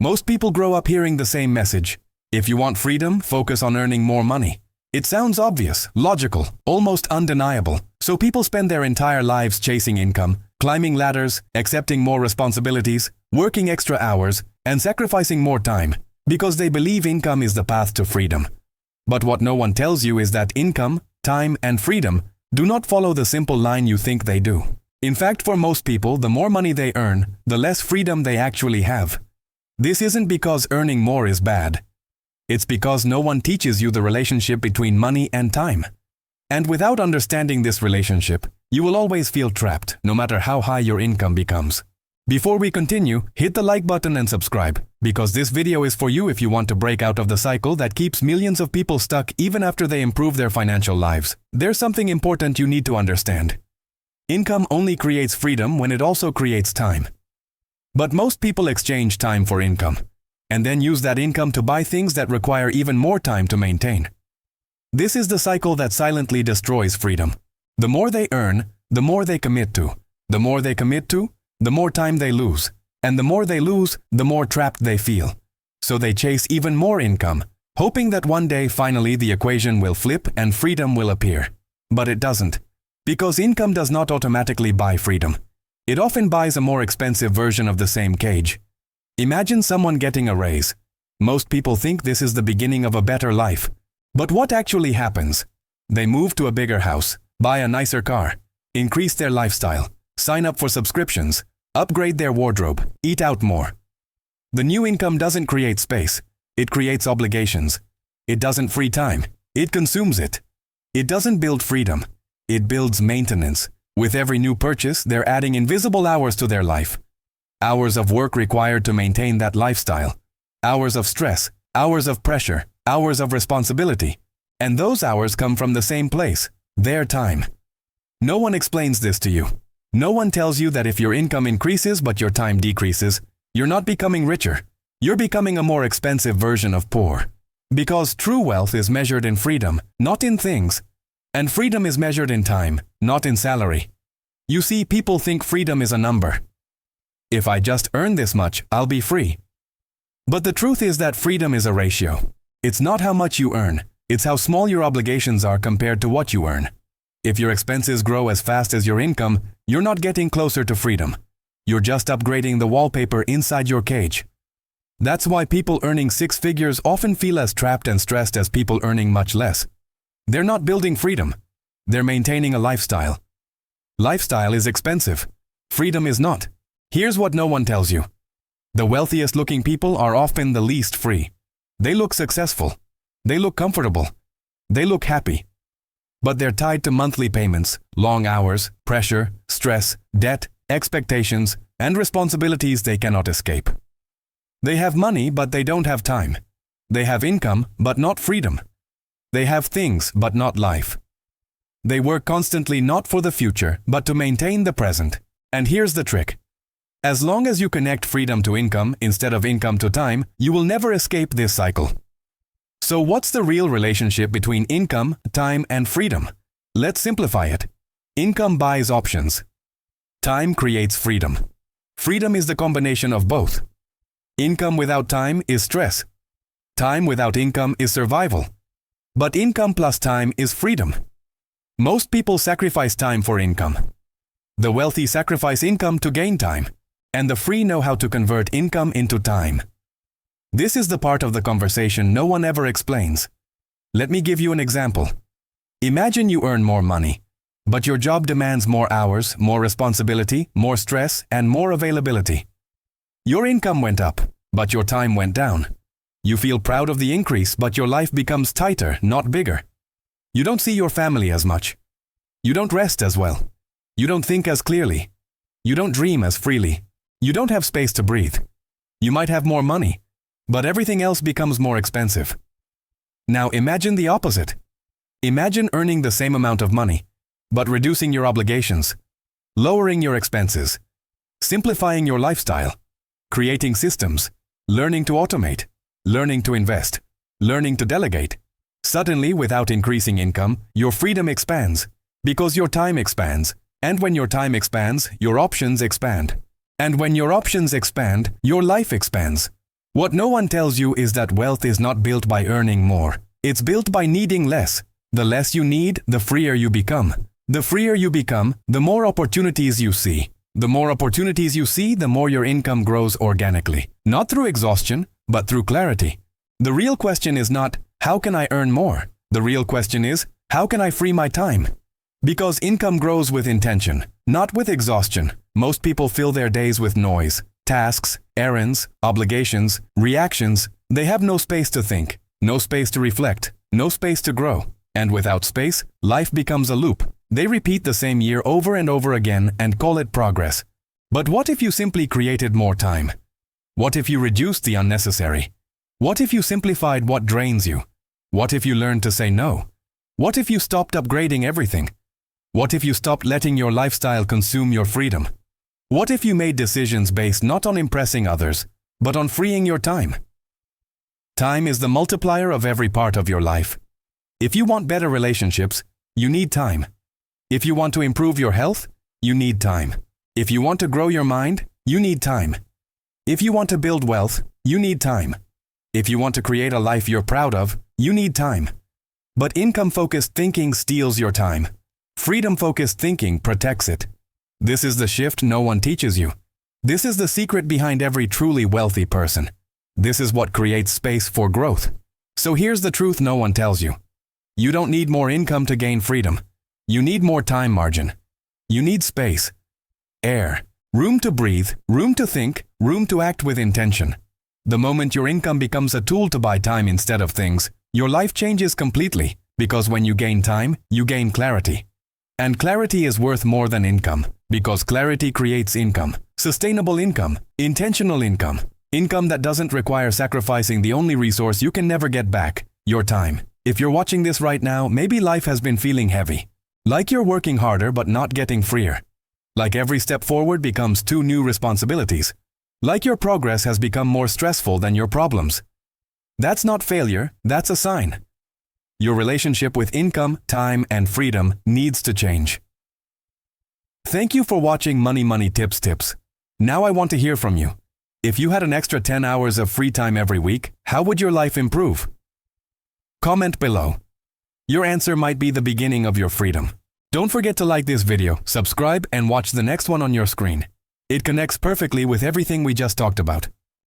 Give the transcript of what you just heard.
Most people grow up hearing the same message. If you want freedom, focus on earning more money. It sounds obvious, logical, almost undeniable. So people spend their entire lives chasing income, climbing ladders, accepting more responsibilities, working extra hours, and sacrificing more time, because they believe income is the path to freedom. But what no one tells you is that income, time, and freedom do not follow the simple line you think they do. In fact, for most people, the more money they earn, the less freedom they actually have. This isn't because earning more is bad. It's because no one teaches you the relationship between money and time. And without understanding this relationship, you will always feel trapped, no matter how high your income becomes. Before we continue, hit the like button and subscribe, because this video is for you if you want to break out of the cycle that keeps millions of people stuck even after they improve their financial lives. There's something important you need to understand. Income only creates freedom when it also creates time. But most people exchange time for income, and then use that income to buy things that require even more time to maintain. This is the cycle that silently destroys freedom. The more they earn, the more they commit to. The more they commit to, the more time they lose. And the more they lose, the more trapped they feel. So they chase even more income, hoping that one day finally the equation will flip and freedom will appear. But it doesn't. Because income does not automatically buy freedom. It often buys a more expensive version of the same cage. Imagine someone getting a raise. Most people think this is the beginning of a better life. But what actually happens? They move to a bigger house, buy a nicer car, increase their lifestyle, sign up for subscriptions, upgrade their wardrobe, eat out more. The new income doesn't create space. It creates obligations. It doesn't free time. It consumes it. It doesn't build freedom. It builds maintenance. With every new purchase, they're adding invisible hours to their life. Hours of work required to maintain that lifestyle. Hours of stress, hours of pressure, hours of responsibility. And those hours come from the same place, their time. No one explains this to you. No one tells you that if your income increases but your time decreases, you're not becoming richer. You're becoming a more expensive version of poor. Because true wealth is measured in freedom, not in things. And freedom is measured in time, not in salary. You see, people think freedom is a number. If I just earn this much, I'll be free. But the truth is that freedom is a ratio. It's not how much you earn, it's how small your obligations are compared to what you earn. If your expenses grow as fast as your income, you're not getting closer to freedom. You're just upgrading the wallpaper inside your cage. That's why people earning six figures often feel as trapped and stressed as people earning much less. They're not building freedom. They're maintaining a lifestyle. Lifestyle is expensive. Freedom is not. Here's what no one tells you. The wealthiest looking people are often the least free. They look successful. They look comfortable. They look happy. But they're tied to monthly payments, long hours, pressure, stress, debt, expectations, and responsibilities they cannot escape. They have money, but they don't have time. They have income, but not freedom. They have things, but not life. They work constantly not for the future, but to maintain the present. And here's the trick. As long as you connect freedom to income instead of income to time, you will never escape this cycle. So what's the real relationship between income, time, and freedom? Let's simplify it. Income buys options. Time creates freedom. Freedom is the combination of both. Income without time is stress. Time without income is survival. But income plus time is freedom. Most people sacrifice time for income. The wealthy sacrifice income to gain time, and the free know how to convert income into time. This is the part of the conversation no one ever explains. Let me give you an example. Imagine you earn more money, but your job demands more hours, more responsibility, more stress, and more availability. Your income went up, but your time went down. You feel proud of the increase, but your life becomes tighter, not bigger. You don't see your family as much. You don't rest as well. You don't think as clearly. You don't dream as freely. You don't have space to breathe. You might have more money, but everything else becomes more expensive. Now imagine the opposite. Imagine earning the same amount of money, but reducing your obligations, lowering your expenses, simplifying your lifestyle, creating systems, learning to automate, learning to invest, learning to delegate. Suddenly, without increasing income, your freedom expands, because your time expands. And when your time expands, your options expand. And when your options expand, your life expands. What no one tells you is that wealth is not built by earning more. It's built by needing less. The less you need, the freer you become. The freer you become, the more opportunities you see. The more opportunities you see, the more your income grows organically. Not through exhaustion, but through clarity. The real question is not, how can I earn more? The real question is, how can I free my time? Because income grows with intention, not with exhaustion. Most people fill their days with noise, tasks, errands, obligations, reactions. They have no space to think, no space to reflect, no space to grow. And without space, life becomes a loop. They repeat the same year over and over again and call it progress. But what if you simply created more time? What if you reduced the unnecessary? What if you simplified what drains you? What if you learned to say no? What if you stopped upgrading everything? What if you stopped letting your lifestyle consume your freedom? What if you made decisions based not on impressing others, but on freeing your time? Time is the multiplier of every part of your life. If you want better relationships, you need time. If you want to improve your health, you need time. If you want to grow your mind, you need time. If you want to build wealth, you need time. If you want to create a life you're proud of, you need time. But income-focused thinking steals your time. Freedom-focused thinking protects it. This is the shift no one teaches you. This is the secret behind every truly wealthy person. This is what creates space for growth. So here's the truth no one tells you. You don't need more income to gain freedom. You need more time margin. You need space, air, room to breathe, room to think, room to act with intention. The moment your income becomes a tool to buy time instead of things, your life changes completely, because when you gain time, you gain clarity. And clarity is worth more than income, because clarity creates income, sustainable income, intentional income, income that doesn't require sacrificing the only resource you can never get back, your time. If you're watching this right now, maybe life has been feeling heavy. Like you're working harder but not getting freer. Like every step forward becomes 2 new responsibilities. Like your progress has become more stressful than your problems. That's not failure, that's a sign. Your relationship with income, time, and freedom needs to change. Thank you for watching Money Tips. Now I want to hear from you. If you had an extra 10 hours of free time every week, how would your life improve? Comment below. Your answer might be the beginning of your freedom. Don't forget to like this video, subscribe, and watch the next one on your screen. It connects perfectly with everything we just talked about.